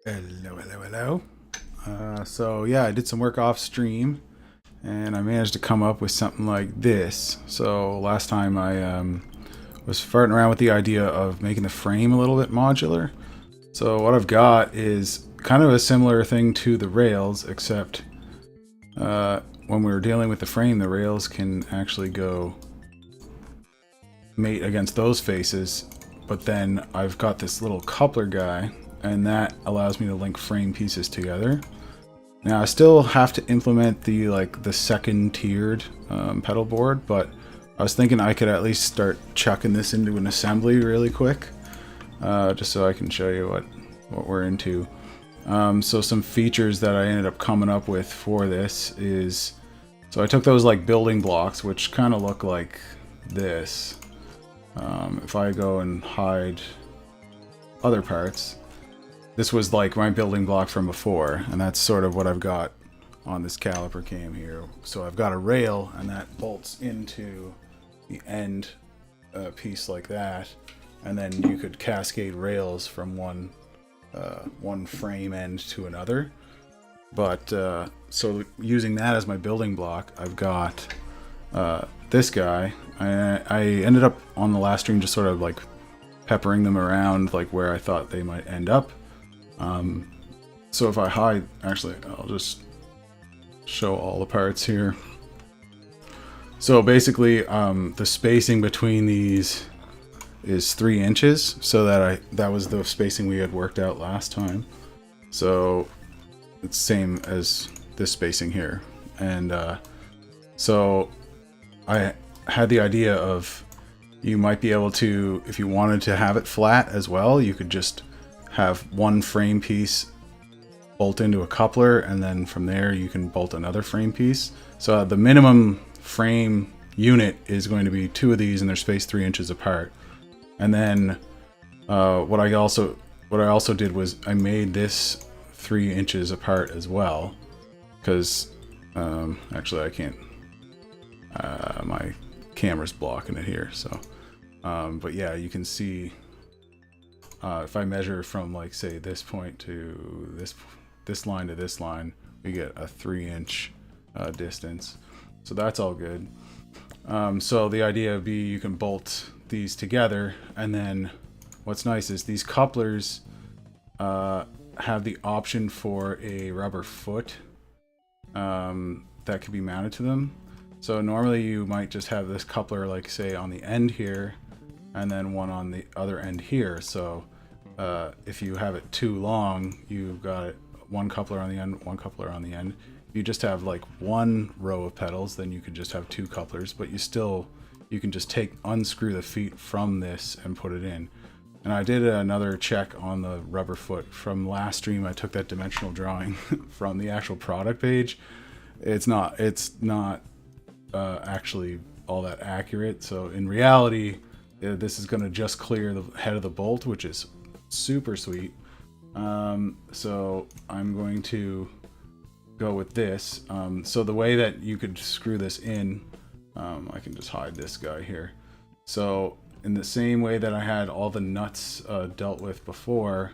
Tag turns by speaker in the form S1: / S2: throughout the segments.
S1: Hello, hello, hello. So yeah, I did some work off stream, and I managed to come up with something like this. So last time I was farting around with the idea of making the frame a little bit modular. So what I've got is kind of a similar thing to the rails, except when we were dealing with the frame, the rails can actually go mate against those faces. But then I've got this little coupler guy, and that allows me to link frame pieces together. Now I still have to implement the second tiered pedal board, but I was thinking I could at least start chucking this into an assembly really quick, just so I can show you what we're into. So some features that I ended up coming up with for this is, so I took those like building blocks, which kind of look like this. If I go and hide other parts, this was like my building block from before, and that's sort of what I've got on this caliper cam here. So I've got a rail, and that bolts into the end piece like that, and then you could cascade rails from one frame end to another. But so using that as my building block, I've got this guy. I ended up on the last stream just sort of like peppering them around like where I thought they might end up. So if I hide, actually, I'll just show all the parts here. So basically, the spacing between these is 3 inches, so that was the spacing we had worked out last time. So it's same as this spacing here, and so I had the idea of, you might be able to, if you wanted to have it flat as well, you could just have one frame piece bolt into a coupler, and then from there you can bolt another frame piece. So the minimum frame unit is going to be 2 of these, and they're spaced 3 inches apart. And then what I also did was I made this 3 inches apart as well, because actually I can't, my camera's blocking it here, so but yeah, you can see if I measure from, like, say this point to this line to this line, we get a 3-inch distance. So that's all good. So the idea would be you can bolt these together, and then what's nice is these couplers have the option for a rubber foot that could be mounted to them. So normally you might just have this coupler, like, say on the end here, and then one on the other end here. So if you have it too long, you've got it one coupler on the end, one coupler on the end. If you just have like one row of pedals, then you could just have 2 couplers, but you can just unscrew the feet from this and put it in. And I did another check on the rubber foot from last stream. I took that dimensional drawing from the actual product page. It's not actually all that accurate. So in reality, this is going to just clear the head of the bolt, which is super sweet. So I'm going to go with this. So the way that you could screw this in, I can just hide this guy here. So in the same way that I had all the nuts dealt with before,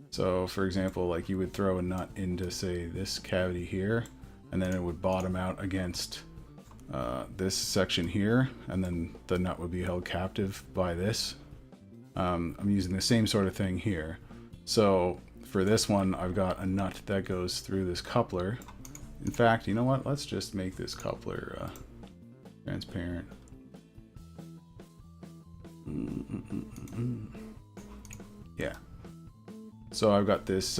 S1: so for example, like you would throw a nut into, say, this cavity here, and then it would bottom out against this section here, and then the nut would be held captive by this. I'm using the same sort of thing here. So for this one, I've got a nut that goes through this coupler. In fact, you know what? Let's just make this coupler transparent. Yeah. So I've got this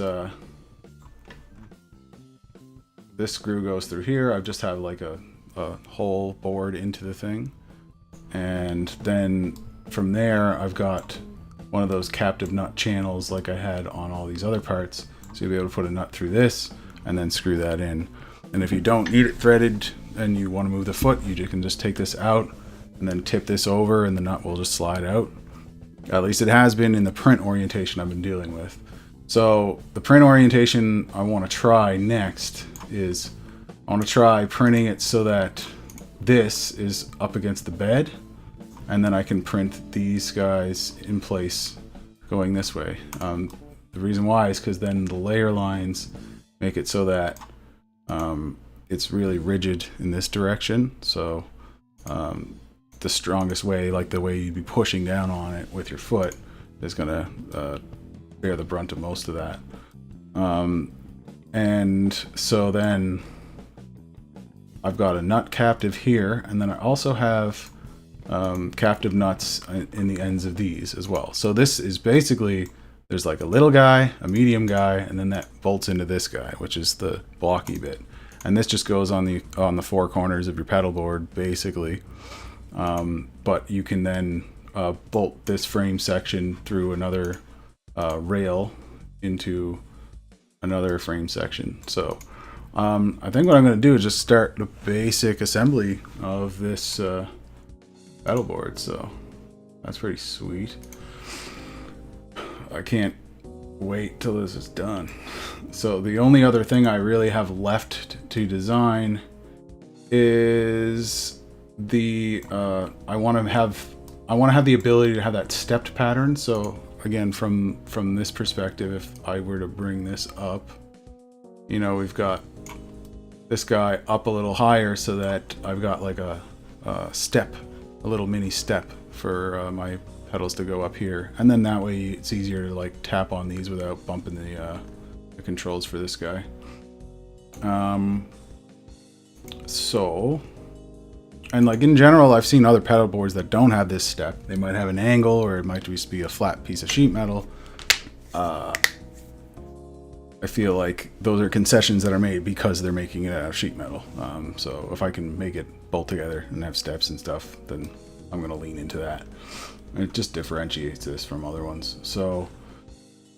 S1: this screw goes through here. I just have like a hole bored into the thing, and then from there I've got one of those captive nut channels like I had on all these other parts, so you'll be able to put a nut through this and then screw that in. And if you don't need it threaded and you want to move the foot, you can just take this out and then tip this over, and the nut will just slide out. At least it has been in the print orientation I've been dealing with. So the print orientation I want to try next is, I want to try printing it so that this is up against the bed, and then I can print these guys in place going this way. The reason why is because then the layer lines make it so that it's really rigid in this direction. So the strongest way, like the way you'd be pushing down on it with your foot, is going to bear the brunt of most of that. And so then I've got a nut captive here, and then I also have captive nuts in the ends of these as well. So this is basically, there's like a little guy, a medium guy, and then that bolts into this guy, which is the blocky bit. And this just goes on the four corners of your pedal board, basically. But you can then bolt this frame section through another rail into another frame section. So I think what I'm going to do is just start the basic assembly of this pedal board. So that's pretty sweet. I can't wait till this is done. So the only other thing I really have left to design is the I want to have the ability to have that stepped pattern. So again, from this perspective, if I were to bring this up, you know, we've got this guy up a little higher so that I've got like a step, a little mini step for my pedals to go up here, and then that way it's easier to like tap on these without bumping the controls for this guy. So, and like in general, I've seen other pedal boards that don't have this step. They might have an angle, or it might just be a flat piece of sheet metal. I feel like those are concessions that are made because they're making it out of sheet metal. So if I can make it bolt together and have steps and stuff, then I'm going to lean into that. It just differentiates this from other ones. So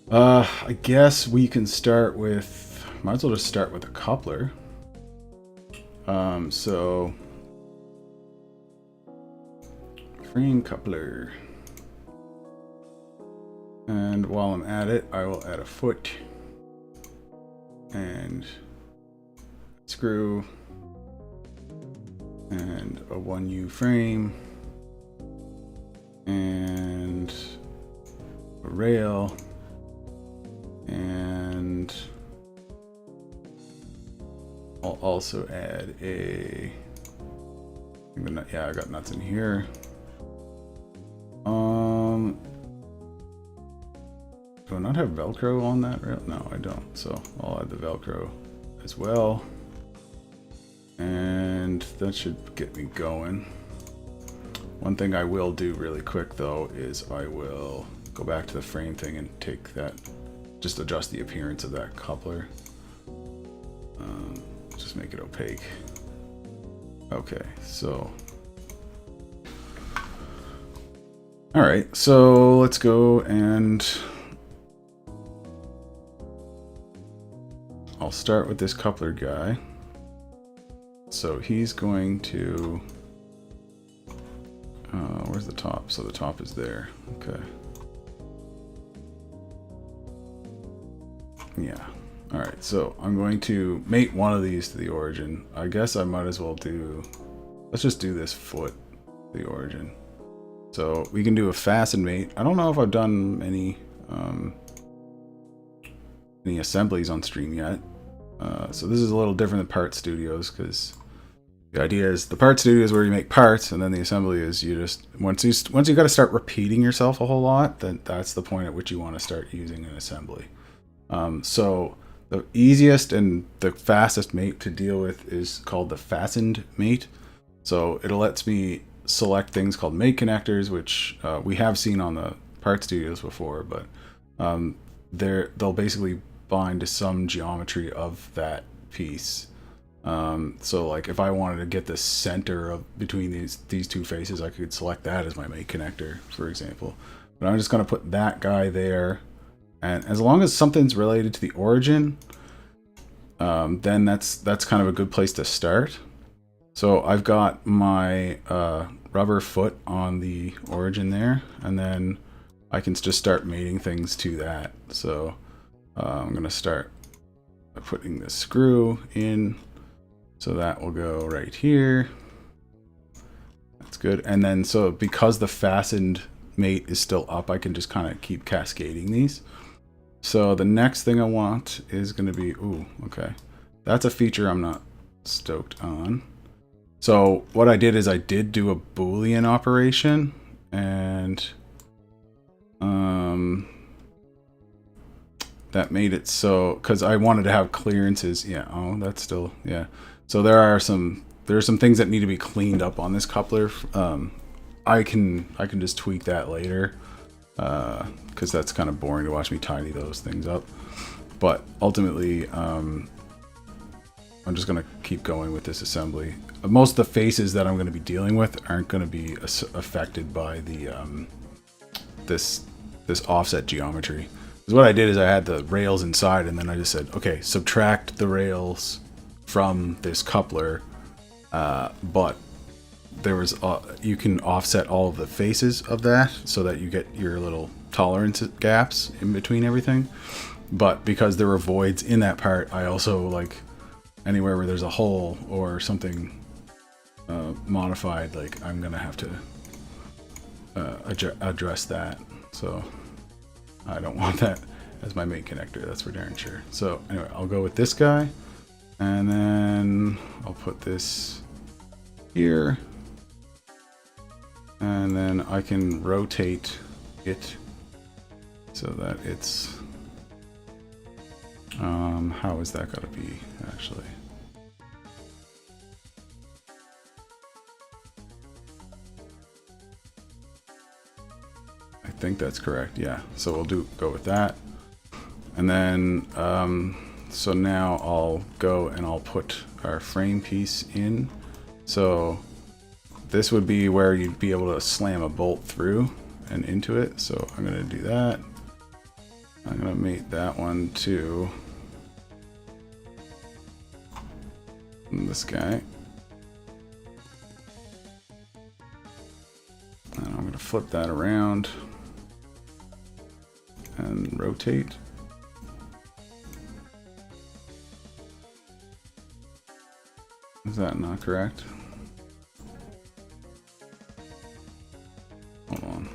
S1: I guess we can start with, might as well just start with a coupler. So frame coupler. And while I'm at it, I will add a foot and screw and a 1U frame and a rail and I'll also add a, yeah, I got nuts in here. Do I not have Velcro on that rail? No, I don't. So I'll add the Velcro as well. And that should get me going. One thing I will do really quick though is I will go back to the frame thing and take that, just adjust the appearance of that coupler. Just make it opaque. Okay, so. All right, so let's go and I'll start with this coupler guy. So he's going to, where's the top? So the top is there, okay. Yeah, all right, so I'm going to mate one of these to the origin. I guess I might as well do, let's just do this foot, the origin. So we can do a fasten mate. I don't know if I've done any assemblies on stream yet. So this is a little different than Part Studios, because the idea is the Part Studio is where you make parts, and then the assembly is you just once you got to start repeating yourself a whole lot, then that's the point at which you want to start using an assembly. So the easiest and the fastest mate to deal with is called the fastened mate. So it lets me select things called mate connectors, which we have seen on the Part Studios before, but they'll basically bind to some geometry of that piece. So like if I wanted to get the center of between these two faces, I could select that as my mate connector, for example. But I'm just going to put that guy there, and as long as something's related to the origin, then that's kind of a good place to start. So I've got my rubber foot on the origin there, and then I can just start mating things to that. So I'm going to start by putting the screw in. So that will go right here. That's good. And then so because the fastened mate is still up, I can just kind of keep cascading these. So the next thing I want is going to be, ooh, okay. That's a feature I'm not stoked on. So what I did is I did do a Boolean operation, and that made it so, because I wanted to have clearances. Yeah, oh, that's still, yeah. So there's some things that need to be cleaned up on this coupler. I can just tweak that later, because that's kind of boring to watch me tidy those things up. But ultimately, I'm just going to keep going with this assembly. Most of the faces that I'm going to be dealing with aren't going to be affected by the this offset geometry. Because what I did is I had the rails inside, and then I just said, okay, subtract the rails from this coupler, but there was you can offset all of the faces of that so that you get your little tolerance gaps in between everything. But because there were voids in that part, I also, like, anywhere where there's a hole or something modified, like, I'm gonna have to address that. So I don't want that as my main connector, that's for darn sure. So anyway, I'll go with this guy, and then I'll put this here, and then I can rotate it so that it's how is that gonna be actually? I think that's correct, yeah. So we'll go with that. And then so now I'll go and I'll put our frame piece in. So this would be where you'd be able to slam a bolt through and into it. So I'm gonna do that. I'm gonna mate that one to this guy. And I'm gonna flip that around and rotate. Is that not correct? Hold on.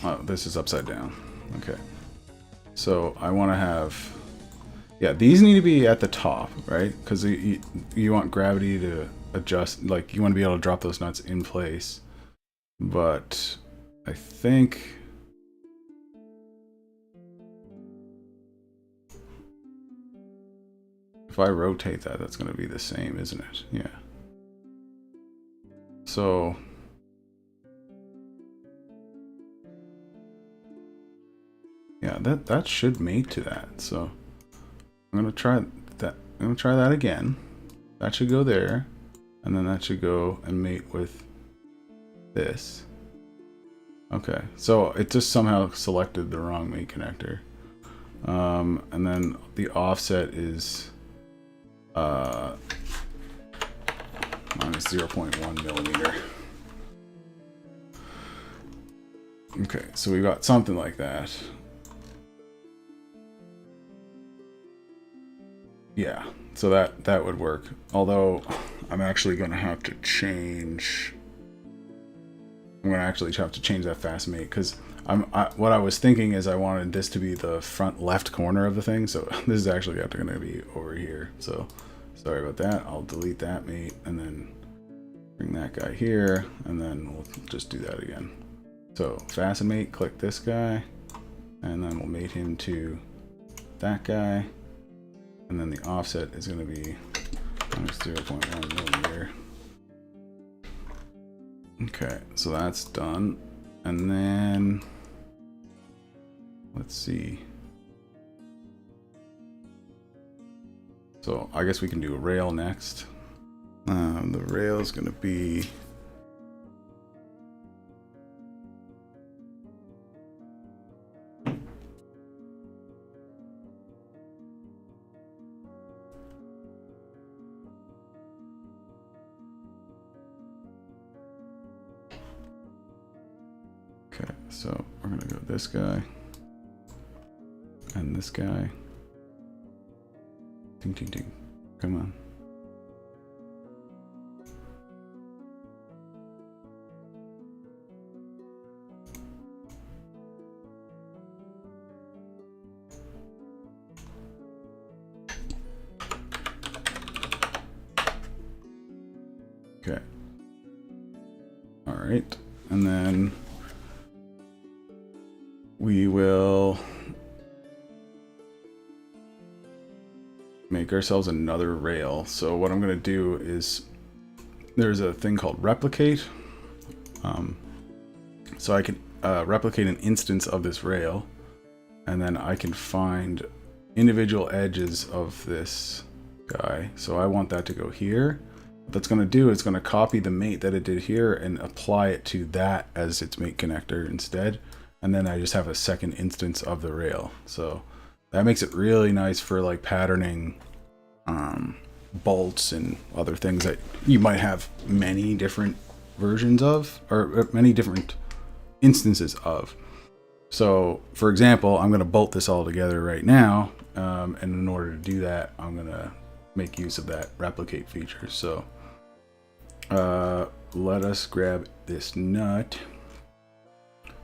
S1: Oh, this is upside down. Okay. So I want to have, yeah, these need to be at the top, right? Because you want gravity to adjust, like you want to be able to drop those nuts in place. But I think if I rotate that, that's going to be the same, isn't it? Yeah. So yeah, that should mate to that. So I'm gonna try that. I'm gonna try that again. That should go there, and then that should go and mate with this. Okay, so it just somehow selected the wrong mate connector. And then the offset is minus 0.1 millimeter. Okay, so we got something like that. Yeah, so that would work. Although I'm actually going to have to change. I'm going to actually have to change that fast mate, because what I was thinking is I wanted this to be the front left corner of the thing. So this is actually going to be over here. So sorry about that. I'll delete that mate and then bring that guy here, and then we'll just do that again. So fasten mate, click this guy, and then we'll mate him to that guy. And then the offset is going to be minus 0.1 millimeter. Okay, so that's done. And then let's see. So I guess we can do a rail next. The rail is going to be okay, so we're going to go this guy and this guy. Ding, ding, ding. Come on. Okay. All right. And then we will make ourselves another rail. So what I'm going to do is there's a thing called replicate. So I can replicate an instance of this rail, and then I can find individual edges of this guy. So I want that to go here. What that's going to do is going to copy the mate that it did here and apply it to that as its mate connector instead. And then I just have a second instance of the rail. So that makes it really nice for like patterning bolts and other things that you might have many different versions of, or many different instances of. So for example, I'm going to bolt this all together right now, and in order to do that, I'm going to make use of that replicate feature. So let us grab this nut.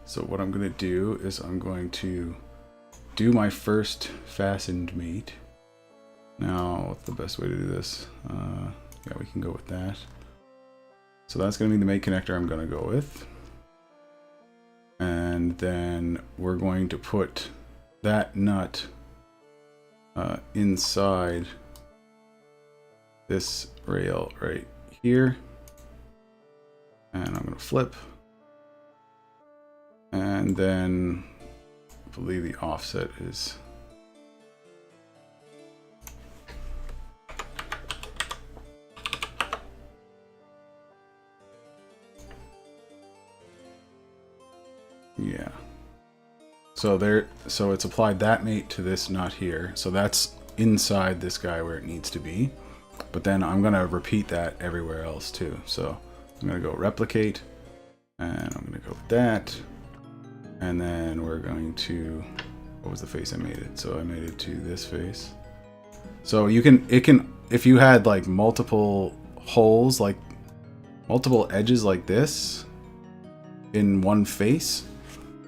S1: So what I'm going to do is I'm going to do my first fastened mate. Now, what's the best way to do this? Yeah, we can go with that. So that's going to be the mate connector I'm going to go with. And then we're going to put that nut inside this rail right here. And I'm going to flip. And then I believe the offset is yeah. So it's applied that mate to this nut here. So that's inside this guy where it needs to be. But then I'm going to repeat that everywhere else too. So I'm going to go replicate, and I'm going to go with that. And then we're going to, what was the face I made it? So I made it to this face. So it can, if you had like multiple holes, like multiple edges like this in one face,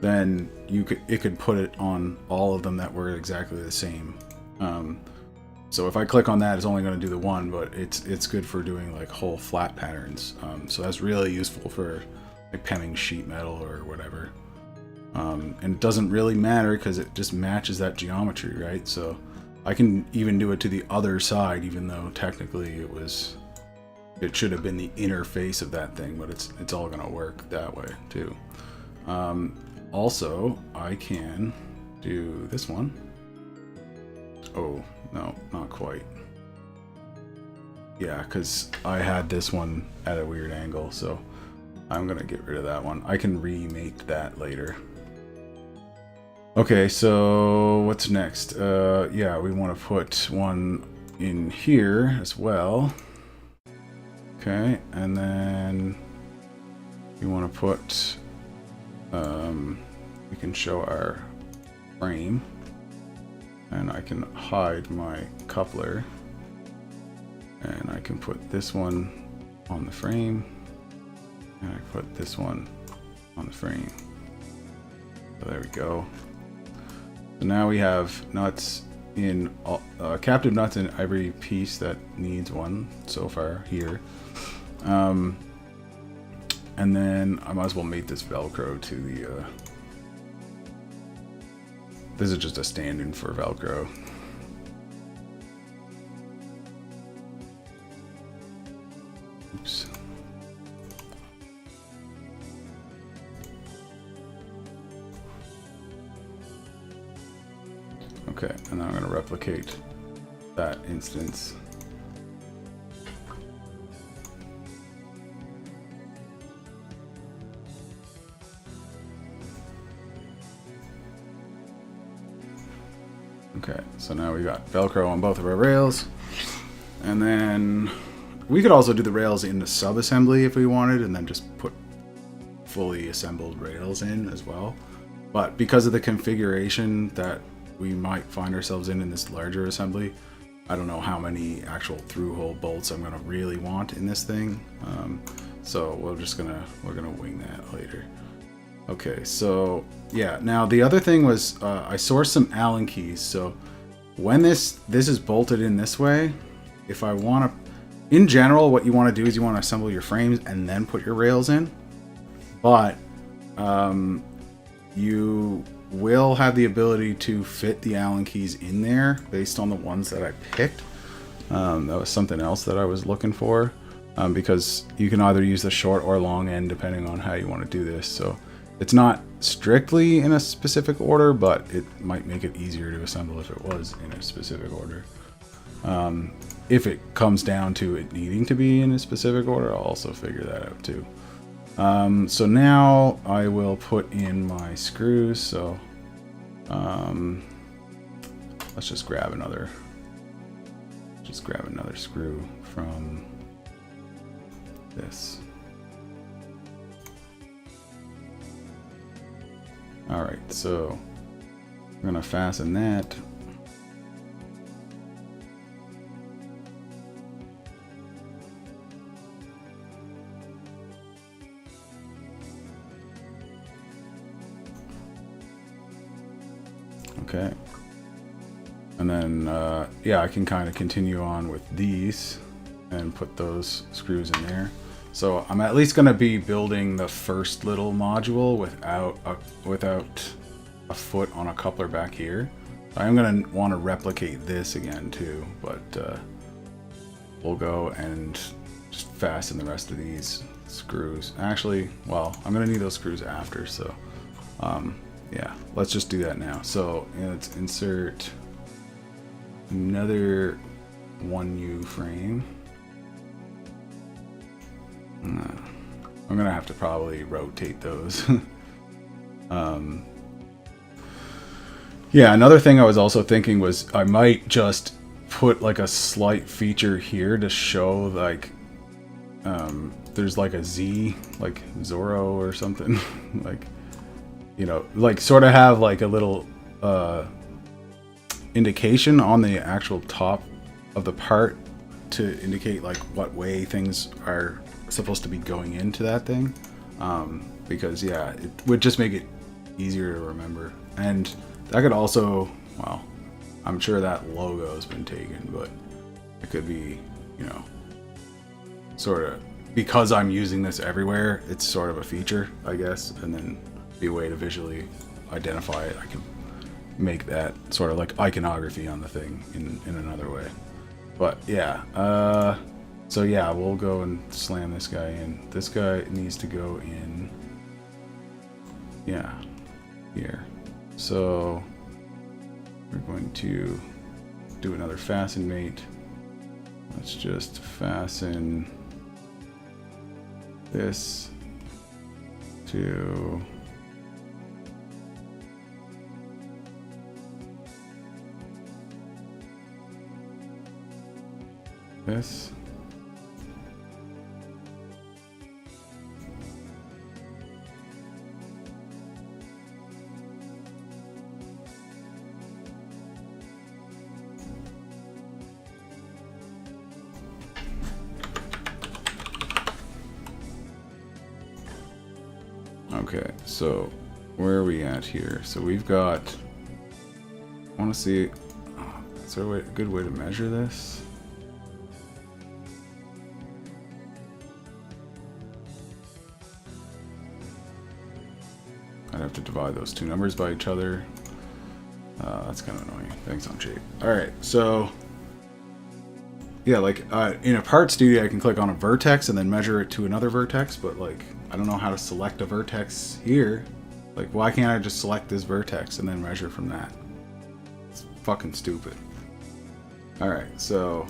S1: then it could put it on all of them that were exactly the same. So if I click on that, it's only going to do the one, but it's good for doing like whole flat patterns. So that's really useful for like penning sheet metal or whatever. And it doesn't really matter because it just matches that geometry, right? So I can even do it to the other side, even though technically it should have been the inner face of that thing, but it's all going to work that way too. Also, I can do this one. Oh, no, not quite. Yeah, because I had this one at a weird angle, so I'm going to get rid of that one. I can remake that later. Okay, so what's next? Yeah, we want to put one in here as well. Okay, and then we want to put, we can show our frame, and I can hide my coupler, and I can put this one on the frame, and I put this one on the frame. So there we go. So now we have nuts in captive nuts in every piece that needs one so far here. And then I might as well mate this Velcro to the this is just a stand-in for Velcro. Oops. Okay, and then I'm going to replicate that instance. Okay, so now we got Velcro on both of our rails. And then we could also do the rails in the sub-assembly if we wanted, and then just put fully assembled rails in as well. But because of the configuration that we might find ourselves in this larger assembly, I don't know how many actual through-hole bolts I'm gonna really want in this thing. So we're gonna wing that later. Okay, so yeah, now the other thing was I sourced some Allen keys. So when this is bolted in this way, if I want to in general, what you want to do is you want to assemble your frames and then put your rails in. But you will have the ability to fit the Allen keys in there based on the ones that I picked. That was something else that I was looking for, because you can either use the short or long end depending on how you want to do this. So it's not strictly in a specific order, but it might make it easier to assemble if it was in a specific order. If it comes down to it needing to be in a specific order, I'll also figure that out too. So now I will put in my screws. So let's just grab another screw from this. All right, so we're gonna fasten that. Okay. And then, yeah, I can kind of continue on with these and put those screws in there. So I'm at least going to be building the first little module without a foot on a coupler back here. I'm going to want to replicate this again too, but we'll go and just fasten the rest of these screws. Actually, well, I'm going to need those screws after, so yeah, let's just do that now. So let's insert another 1U frame. I'm gonna have to probably rotate those. Yeah, another thing I was also thinking was I might just put like a slight feature here to show like there's like a Z, like Zorro or something. Like, you know, like sort of have like a little indication on the actual top of the part to indicate like what way things are supposed to be going into that thing, because yeah, it would just make it easier to remember. And that could also, well, I'm sure that logo has been taken, but it could be, you know, sort of, because I'm using this everywhere, it's sort of a feature, I guess, and then be a way to visually identify it. I can make that sort of like iconography on the thing in another way. But yeah, so yeah, we'll go and slam this guy in. This guy needs to go in, yeah, here. So we're going to do another fasten mate. Let's just fasten this to this. Okay, so where are we at here? So we've got, I want to see, is there a good way to measure this? I'd have to divide those two numbers by each other. That's kind of annoying. Thanks on shape. Alright, so yeah, like in a part studio I can click on a vertex and then measure it to another vertex, but like I don't know how to select a vertex here. Like, why can't I just select this vertex and then measure from that? It's fucking stupid. Alright, so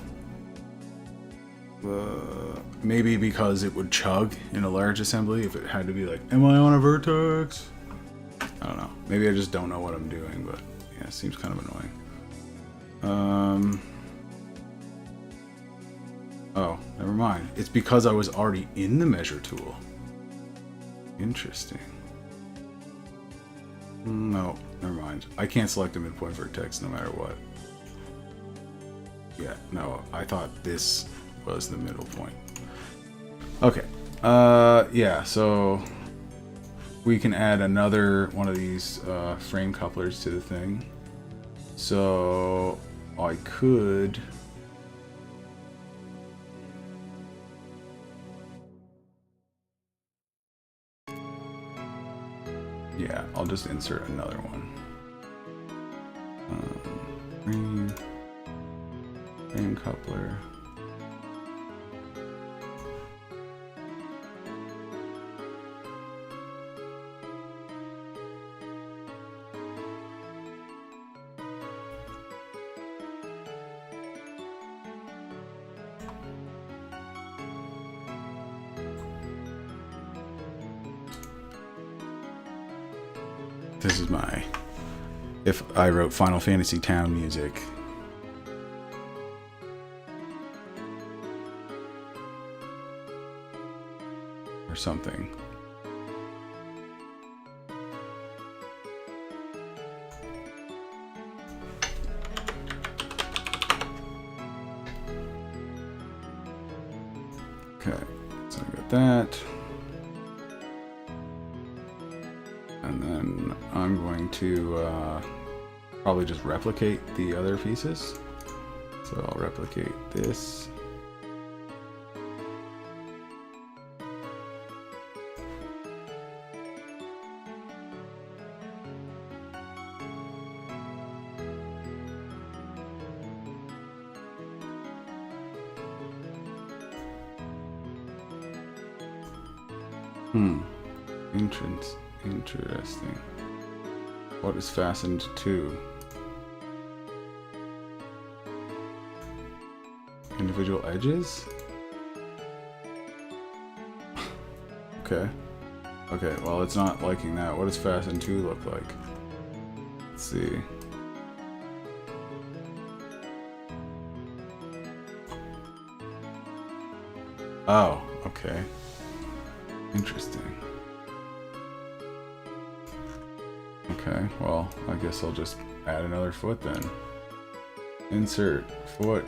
S1: maybe because it would chug in a large assembly if it had to be like, am I on a vertex? I don't know. Maybe I just don't know what I'm doing, but yeah, it seems kind of annoying. Oh, never mind. It's because I was already in the measure tool. Interesting. No, never mind. I can't select a midpoint vertex no matter what. Yeah, no, I thought this was the middle point. Okay. Yeah, so we can add another one of these frame couplers to the thing. So I could just insert another one. Frame coupler. This is my, if I wrote Final Fantasy Town music. Or something. Okay, so I got that. And then I'm going to probably just replicate the other pieces. So I'll replicate this. Interesting. What is fastened to? Individual edges? Okay. Okay, well, it's not liking that. What does fastened to look like? Let's see. Oh, okay. Interesting. Okay, well, I guess I'll just add another foot then. Insert foot.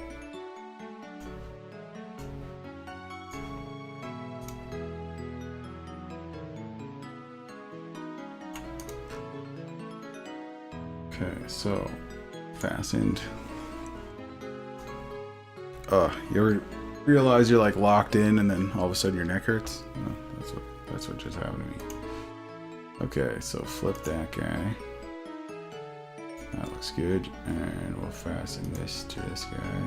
S1: Okay, so fastened. You ever realize you're like locked in and then all of a sudden your neck hurts? No, that's what just happened to me. Okay, so flip that guy. That looks good. And we'll fasten this to this guy.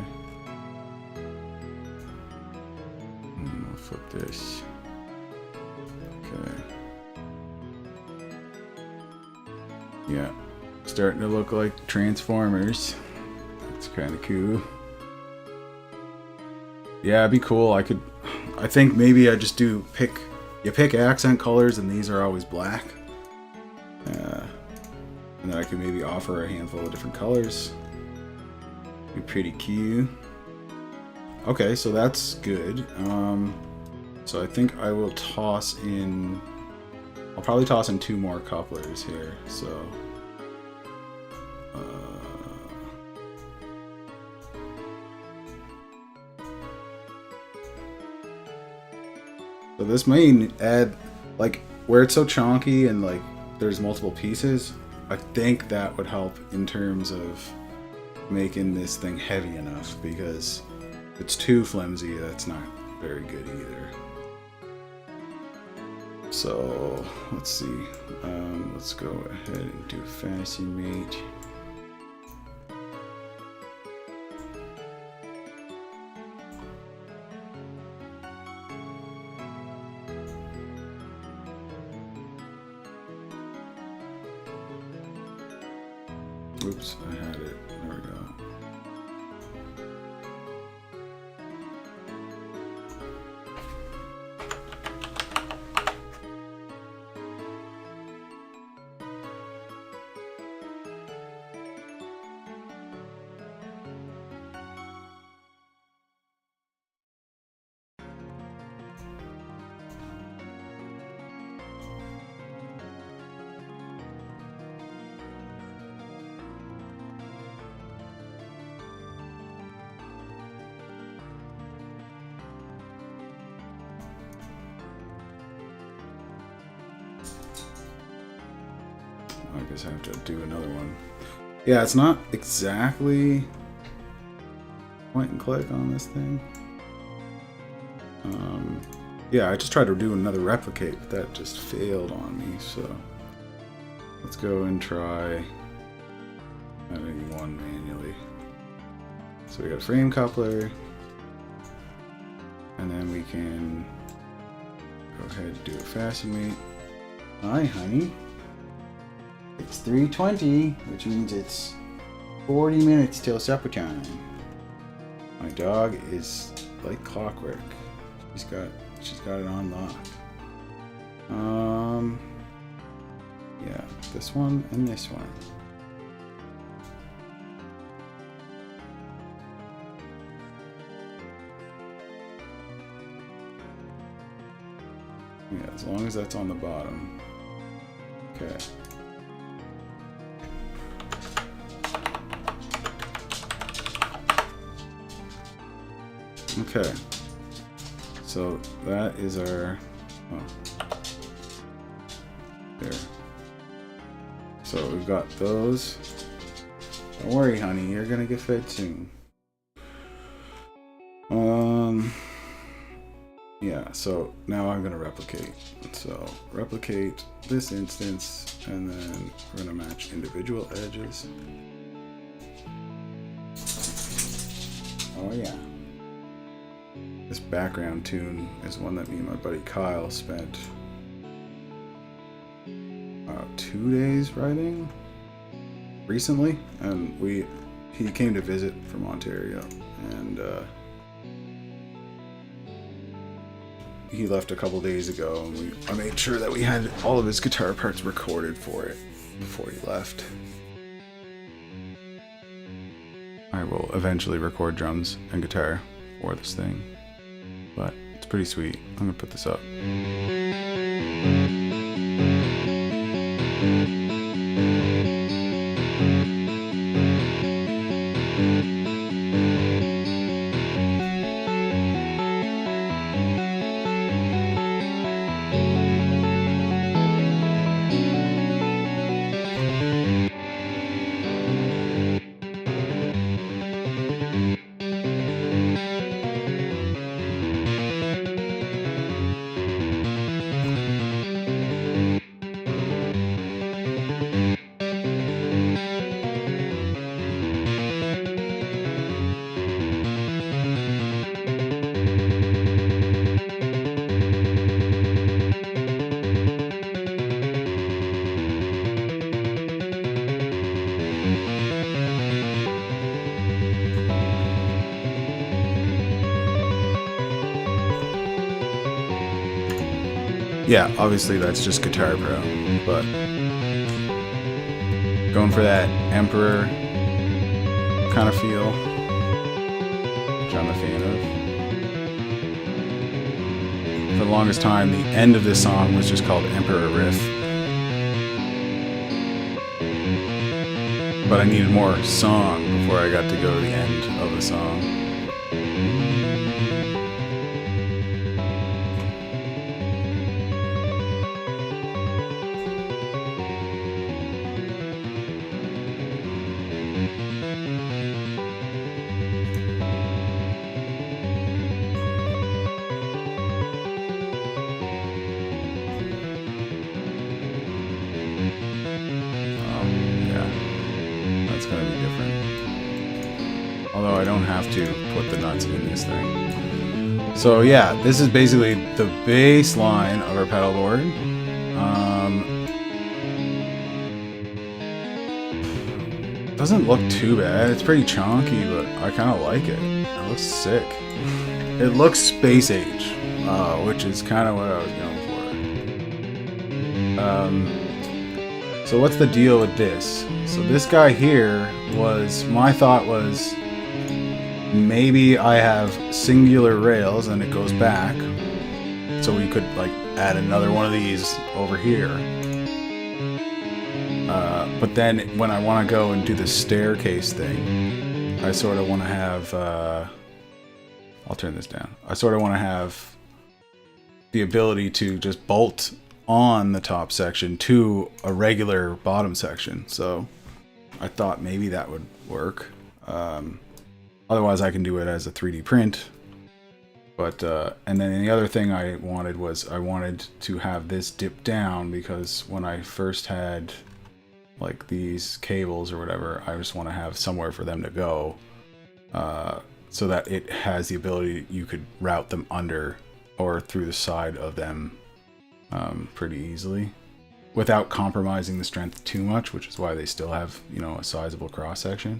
S1: And we'll flip this. Okay. Yeah. Starting to look like Transformers. That's kind of cool. Yeah, it'd be cool. I think maybe I just do you pick accent colors and these are always black. And then I can maybe offer a handful of different colors. Be pretty cute. Okay, so that's good. So I think I will toss in... I'll probably toss in 2 more couplers here, so... So this may add, like, where it's so chonky and, like, there's multiple pieces, I think that would help in terms of making this thing heavy enough, because if it's too flimsy, that's not very good either. So, let's see. Let's go ahead and do fasten mate. Oops, I had it. There we go. I guess I have to do another one. Yeah, it's not exactly point and click on this thing. Yeah, I just tried to do another replicate, but that just failed on me, so Let's go and try adding one manually. So we got a frame coupler, and then we can go ahead and do a fasten-mate. Hi, honey. It's 3:20, which means it's 40 minutes till supper time. My dog is like clockwork. She's got it on lock. Yeah, this one and this one. Yeah, as long as that's on the bottom. Okay. Okay. So that is our... Oh. There. So we've got those. Don't worry, honey, you're gonna get fed soon. Yeah, so now I'm gonna replicate. So replicate this instance, and then we're gonna match individual edges. Oh yeah. This background tune is one that me and my buddy Kyle spent 2 days writing recently, and he came to visit from Ontario, and he left a couple days ago, and I made sure that we had all of his guitar parts recorded for it before he left. I will eventually record drums and guitar for this thing, but it's pretty sweet. I'm gonna put this up. Yeah, obviously that's just Guitar Pro, but going for that Emperor kind of feel, which I'm a fan of. For the longest time, the end of this song was just called Emperor Riff. But I needed more song before I got to go to the end of the song. Although I don't have to put the nuts in this thing. So yeah, this is basically the bass line of our pedal board. Doesn't look too bad. It's pretty chonky, but I kind of like it. It looks sick. It looks space age, which is kind of what I was going for. So what's the deal with this? So this guy here was, my thought was, maybe I have singular rails and it goes back, so we could like add another one of these over here. But then when I want to go and do the staircase thing, I sort of want to have, I'll turn this down. I sort of want to have the ability to just bolt on the top section to a regular bottom section. So I thought maybe that would work. Otherwise I can do it as a 3D print. But, and then the other thing I wanted was I wanted to have this dip down, because when I first had like these cables or whatever, I just want to have somewhere for them to go, so that it has the ability, you could route them under or through the side of them pretty easily without compromising the strength too much, which is why they still have, you know, a sizable cross section.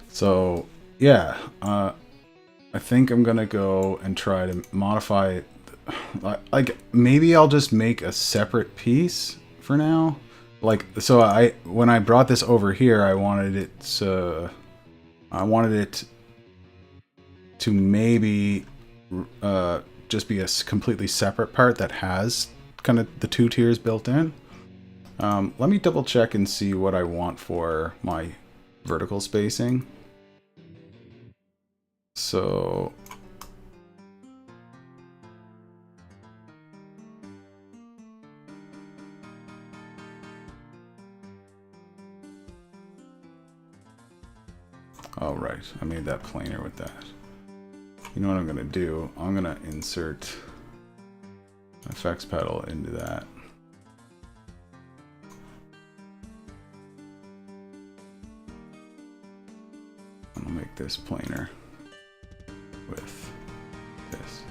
S1: So yeah, I think I'm gonna go and try to modify it. Like maybe I'll just make a separate piece for now. Like, so when I brought this over here, I wanted it to maybe just be a completely separate part that has kind of the 2 tiers built in. Let me double check and see what I want for my vertical spacing. So oh right, I made that planar with that. You know what I'm gonna do? I'm gonna insert effects pedal into that. I'm gonna make this planar with this.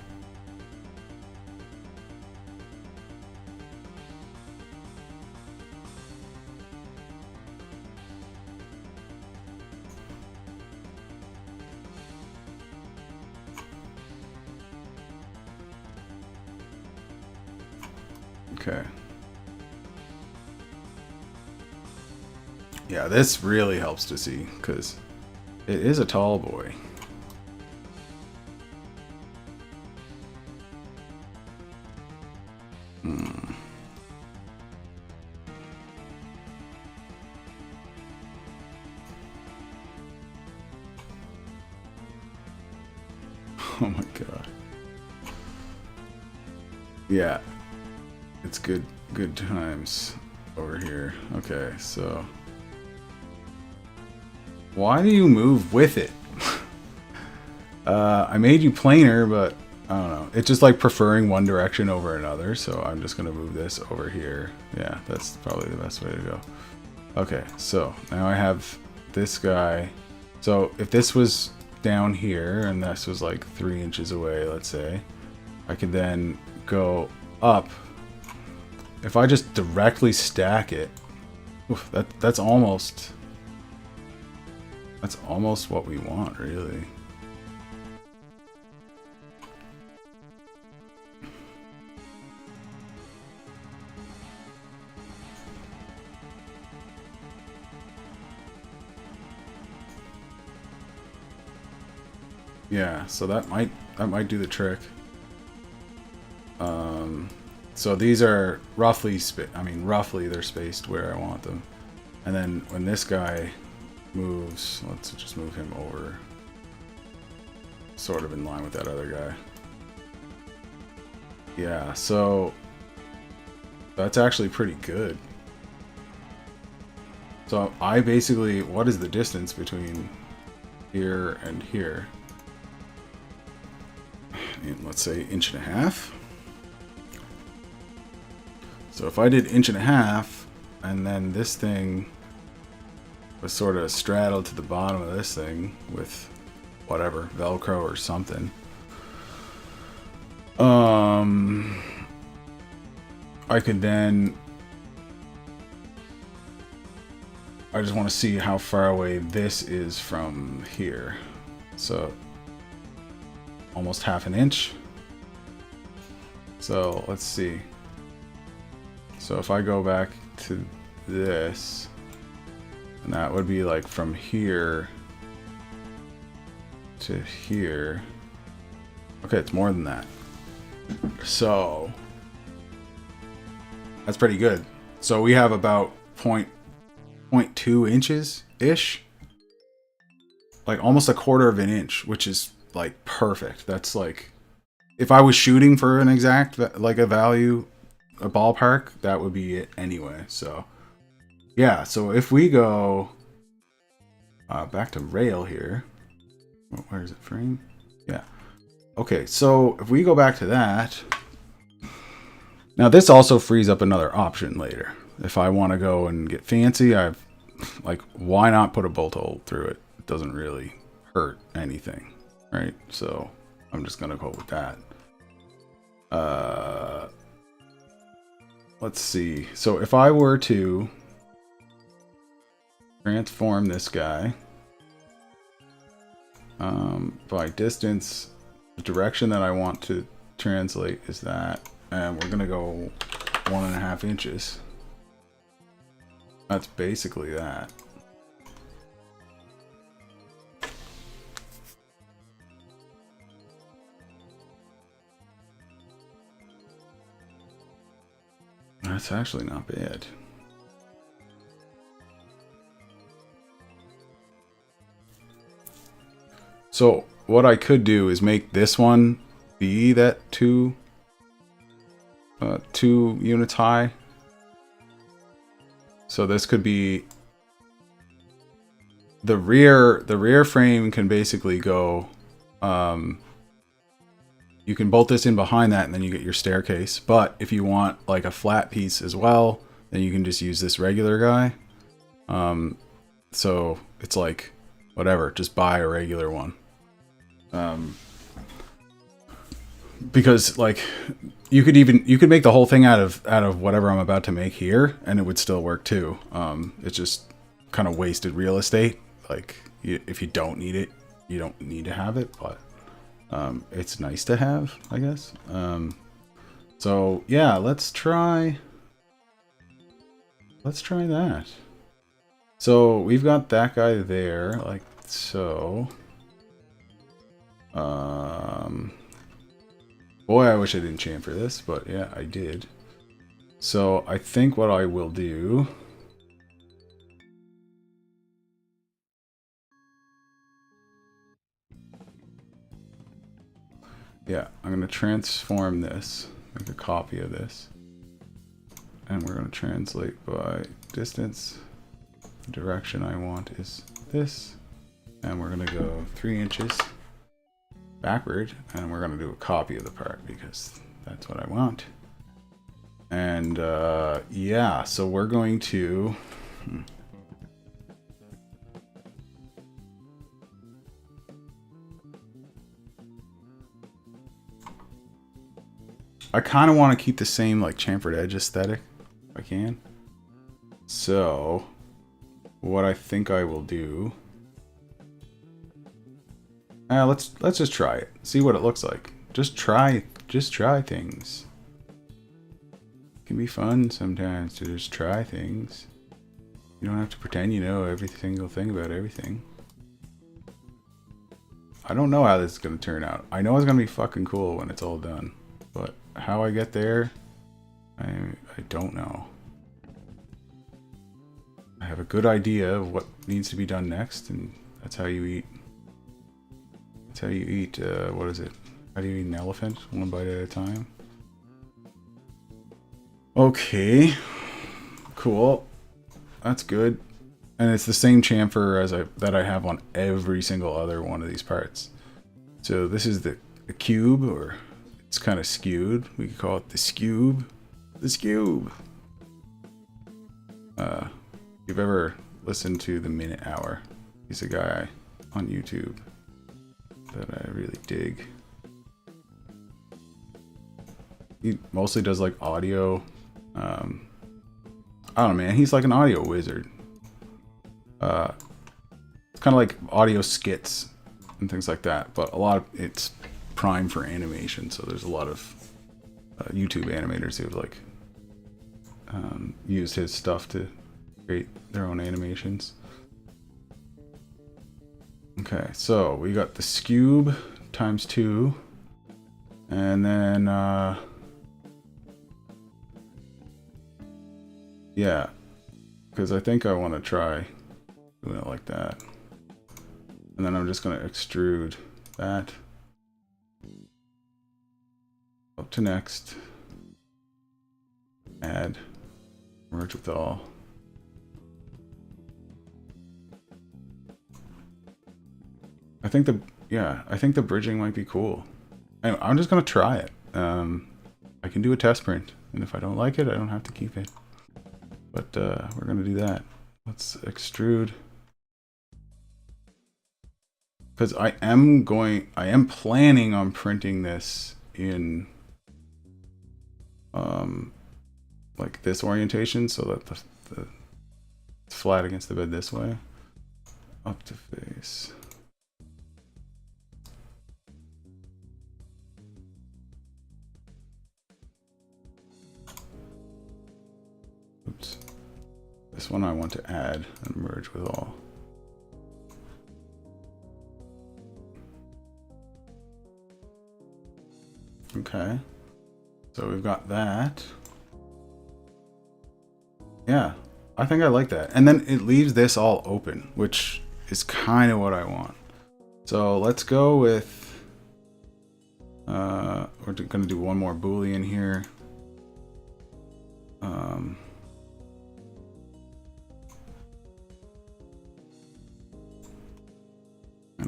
S1: Okay. Yeah, this really helps to see, because it is a tall boy. Oh my god. Yeah. It's good times over here. Okay, so why do you move with it? I made you planar, but I don't know. It's just like preferring one direction over another, so I'm just gonna move this over here. Yeah, that's probably the best way to go. Okay, so now I have this guy. So if this was down here and this was like 3 inches away, let's say, I could then go up. If I just directly stack it, oof, that's almost what we want, really. Yeah, so that might do the trick. So these are roughly roughly they're spaced where I want them. And then when this guy moves, let's just move him over sort of in line with that other guy. Yeah, so that's actually pretty good. So I basically, what is the distance between here and here? And let's say 1.5 inches. So if I did 1.5 inches, and then this thing was sort of straddled to the bottom of this thing with whatever, Velcro or something. I could then, I just want to see how far away this is from here. So almost 1/2 inch. So let's see. So if I go back to this, and that would be like from here to here. Okay, it's more than that. So that's pretty good. So we have about 0.2 inches-ish. Like almost 1/4 inch, which is like perfect. That's like, if I was shooting for an exact, like a value, a ballpark, that would be it anyway. So yeah, so if we go back to rail here, where is it, frame? Yeah. Okay, so if we go back to that, now this also frees up another option later. if I want to go and get fancy, I've like, why not put a bolt hole through it? It doesn't really hurt anything, right? So I'm just gonna go with that. Let's see. So if I were to transform this guy by distance, the direction that I want to translate is that, and we're gonna go 1.5 inches. That's basically that. That's actually not bad. So what I could do is make this one be that 2 units high. So this could be the rear frame can basically go, you can bolt this in behind that and then you get your staircase. But if you want like a flat piece as well, then you can just use this regular guy. So it's like, whatever, just buy a regular one. Because like you could make the whole thing out of whatever I'm about to make here, and it would still work too. It's just kind of wasted real estate. Like if you don't need it, you don't need to have it, but it's nice to have, I guess. So yeah, let's try that. So we've got that guy there, like so. Boy, I wish I didn't chamfer this, but yeah, I did. So I think what I will do, yeah, I'm going to transform this, make a copy of this, and we're going to translate by distance. The direction I want is this, and we're going to go 3 inches backward, and we're going to do a copy of the part because that's what I want. And yeah, so we're going to I kind of want to keep the same like chamfered edge aesthetic if I can. So what I think I will do, let's just try it. See what it looks like. Just try things. It can be fun sometimes to just try things. You don't have to pretend you know every single thing about everything. I don't know how this is going to turn out. I know it's going to be fucking cool when it's all done. But how I get there, I don't know. I have a good idea of what needs to be done next, and that's how you eat. That's how you eat, what is it? How do you eat an elephant? One bite at a time? Okay. Cool. That's good. And it's the same chamfer that I have on every single other one of these parts. So this is the cube, or it's kind of skewed. We could call it the skewb. The skewb. If you've ever listened to the Minute Hour, he's a guy on YouTube that I really dig. He mostly does like audio. I don't know, man. He's like an audio wizard. It's kind of like audio skits and things like that, but a lot of it's prime for animation. So there's a lot of YouTube animators who have like used his stuff to create their own animations. Okay, so we got the skewb times 2, and then yeah, because I think I want to try doing it like that, and then I'm just going to extrude that up to next, add, merge with all. I think the bridging might be cool. Anyway, I'm just gonna try it. I can do a test print, and if I don't like it, I don't have to keep it. But we're gonna do that. Let's extrude. Because I am planning on printing this in like this orientation so that the it's flat against the bed this way. Up to face. Oops. This one I want to add and merge with all. Okay. So we've got that. Yeah, I think I like that. And then it leaves this all open, which is kind of what I want. So let's go with, we're going to do one more Boolean here. And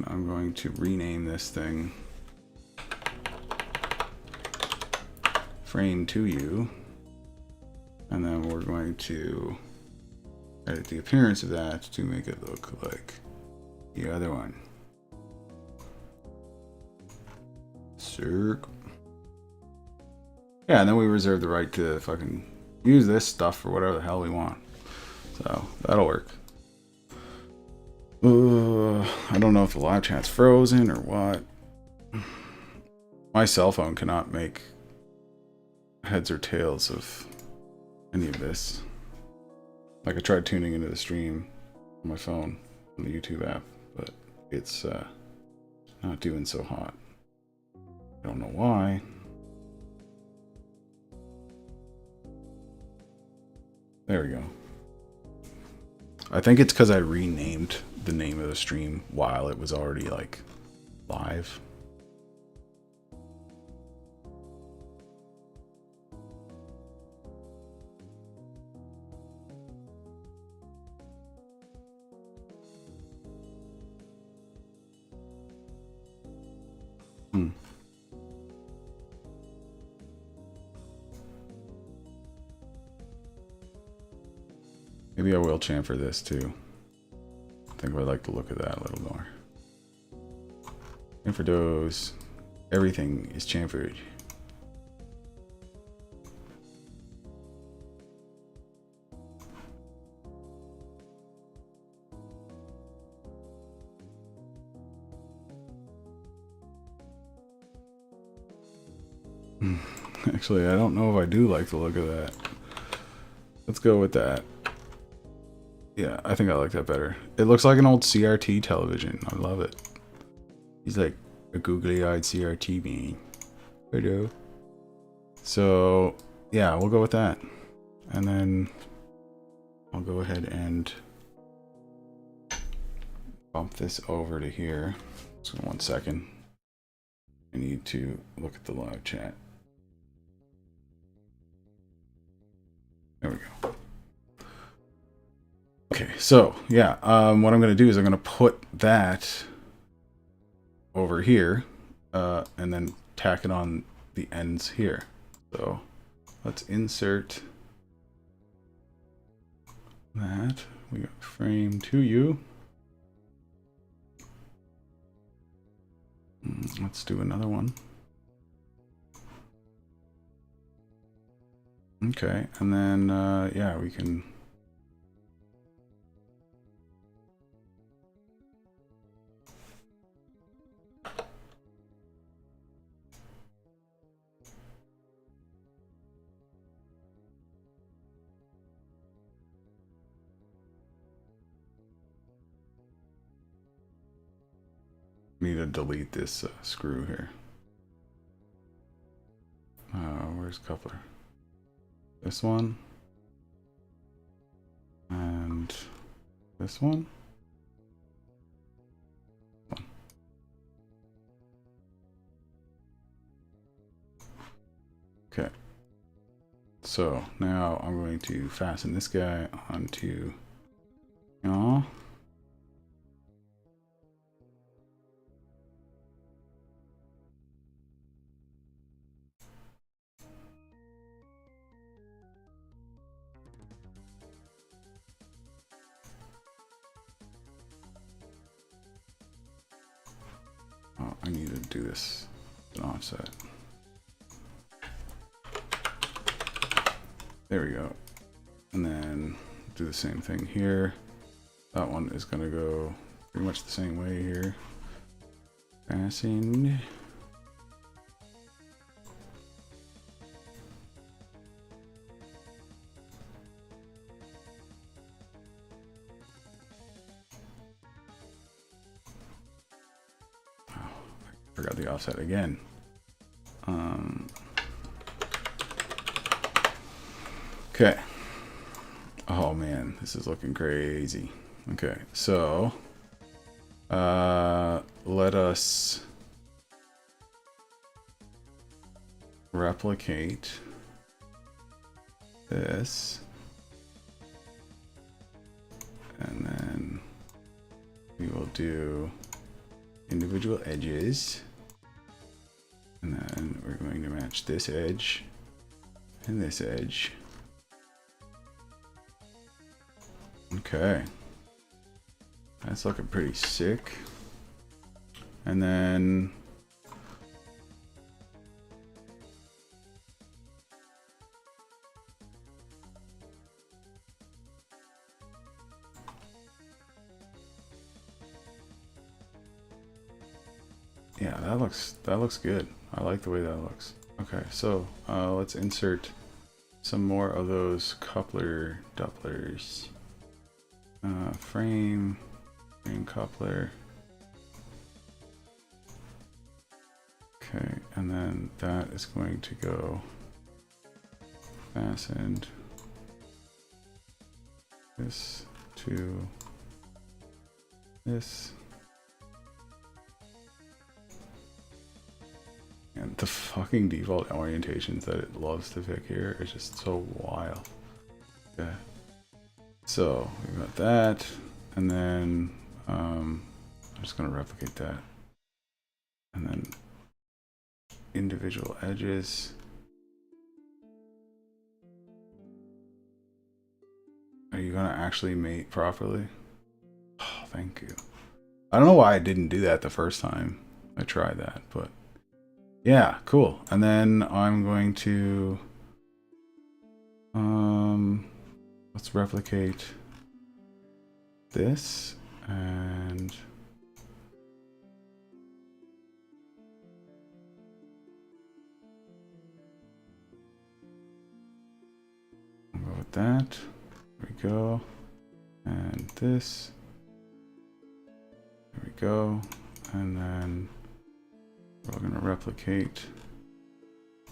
S1: I'm going to rename this thing frame to you. And then we're going to edit the appearance of that to make it look like the other one. Circ. Yeah, and then we reserve the right to fucking use this stuff for whatever the hell we want. So that'll work. I don't know if the live chat's frozen or what. My cell phone cannot make heads or tails of any of this. Like I tried tuning into the stream on my phone on the YouTube app, but it's not doing so hot. I don't know why. There we go. I think it's because I renamed the name of the stream while it was already like live. Maybe I will chamfer this too. I think I like the look of that a little more. And for those, everything is chamfered. Actually, I don't know if I do like the look of that. Let's go with that. Yeah, I think I like that better. It looks like an old CRT television. I love it. He's like a googly-eyed CRT being. Hello. So, yeah, we'll go with that. And then I'll go ahead and bump this over to here. So 1 second. I need to look at the live chat. There we go. Okay, so yeah, what I'm going to do is I'm going to put that over here and then tack it on the ends here. So let's insert that. We got frame to you. Let's do another one. Okay, and then yeah, we can need to delete this screw here. Where's coupler? This one and this one. Okay, so now I'm going to fasten this guy onto y'all. Oh, I need to do this an offset. There we go. And then do the same thing here. That one is going to go pretty much the same way here. Fasten. Forgot the offset again. Okay. Oh man, this is looking crazy. Okay, so let us replicate this, and then we will do individual edges, and then we're going to match this edge and this edge. Okay, that's looking pretty sick. And then yeah, that looks good. I like the way that looks. Okay, so let's insert some more of those coupler doublers. Frame coupler. Okay, and then that is going to go fastened this to this. And the fucking default orientations that it loves to pick here is just so wild. Okay. So we got that, and then I'm just gonna replicate that, and then individual edges. Are you gonna actually mate properly? Oh, thank you. I don't know why I didn't do that the first time I tried that, but yeah, cool. And then I'm going to let's replicate this, and I'll go with that. There we go. And this. There we go. And then we're going to replicate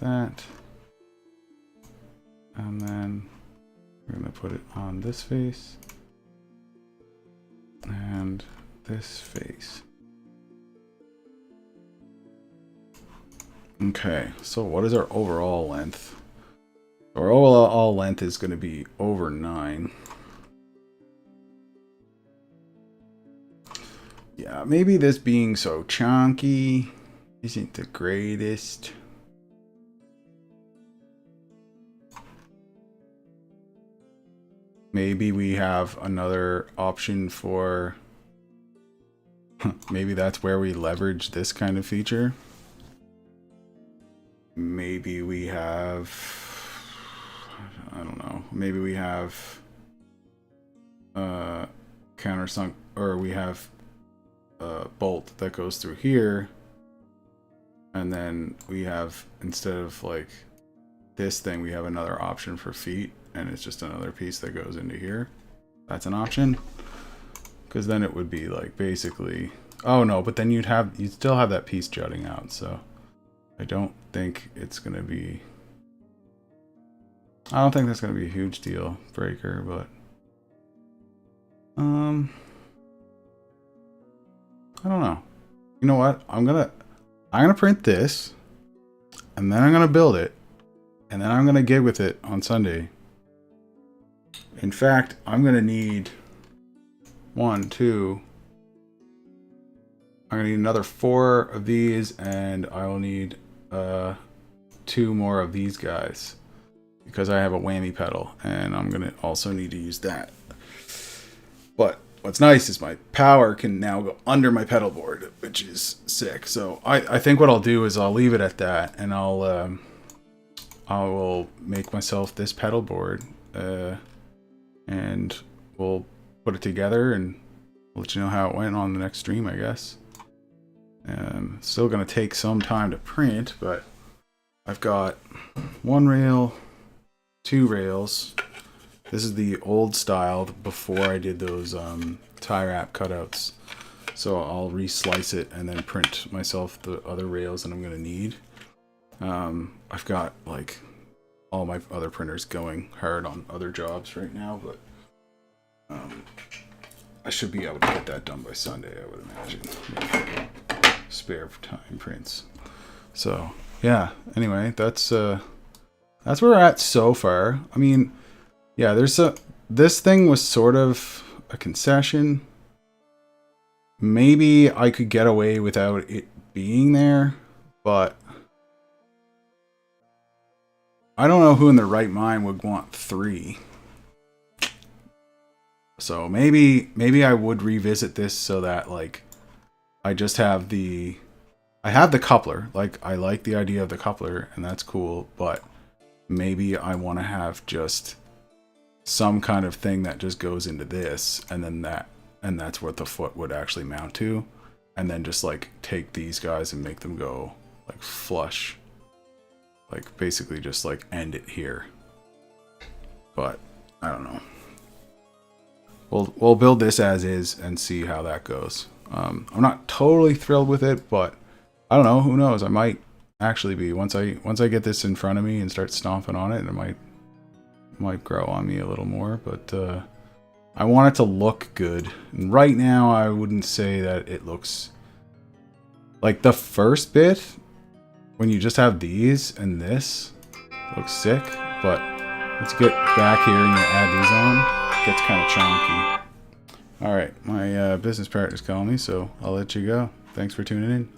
S1: that. And then we're going to put it on this face and this face. Okay, so what is our overall length? Our overall length is going to be over 9. Yeah, maybe this being so chunky isn't the greatest. Maybe we have another option for, maybe that's where we leverage this kind of feature. Maybe we have, I don't know, maybe we have countersunk, or we have a bolt that goes through here, and then we have, instead of like this thing, we have another option for feet, and it's just another piece that goes into here. That's an option, because then it would be like basically, oh no, but then you'd still have that piece jutting out, so I don't think it's gonna be, I don't think that's gonna be a huge deal breaker, but I don't know. You know what? I'm gonna print this, and then I'm gonna build it, and then I'm gonna gig with it on Sunday. In fact, I'm gonna need 1, 2. I'm gonna need another 4 of these, and I will need 2 more of these guys, because I have a whammy pedal, and I'm gonna also need to use that. But what's nice is my power can now go under my pedal board, which is sick. So I think what I'll do is I'll leave it at that, and I will make myself this pedal board, and we'll put it together and let you know how it went on the next stream, I guess. Still gonna take some time to print, but I've got 1 rail, 2 rails. This is the old style before I did those tie wrap cutouts. So I'll reslice it and then print myself the other rails that I'm gonna need. I've got like all my other printers going hard on other jobs right now, but I should be able to get that done by Sunday, I would imagine. Spare time prints. So yeah, anyway, that's where we're at so far. I mean, yeah, this thing was sort of a concession. Maybe I could get away without it being there, but I don't know who in their right mind would want 3. So maybe I would revisit this so that like I just have the coupler. Like I like the idea of the coupler and that's cool, but maybe I want to have just some kind of thing that just goes into this, and then that's what the foot would actually mount to, and then just like take these guys and make them go like flush, like basically just like end it here. But I don't know. We'll build this as is and see how that goes. I'm not totally thrilled with it, but I don't know. Who knows? I might actually be once I get this in front of me and start stomping on it. It might grow on me a little more, but I want it to look good. And right now, I wouldn't say that it looks like the first bit when you just have these and this looks sick. But let's get back here and you add these on. It gets kind of chonky. All right, my business partner's calling me, so I'll let you go. Thanks for tuning in.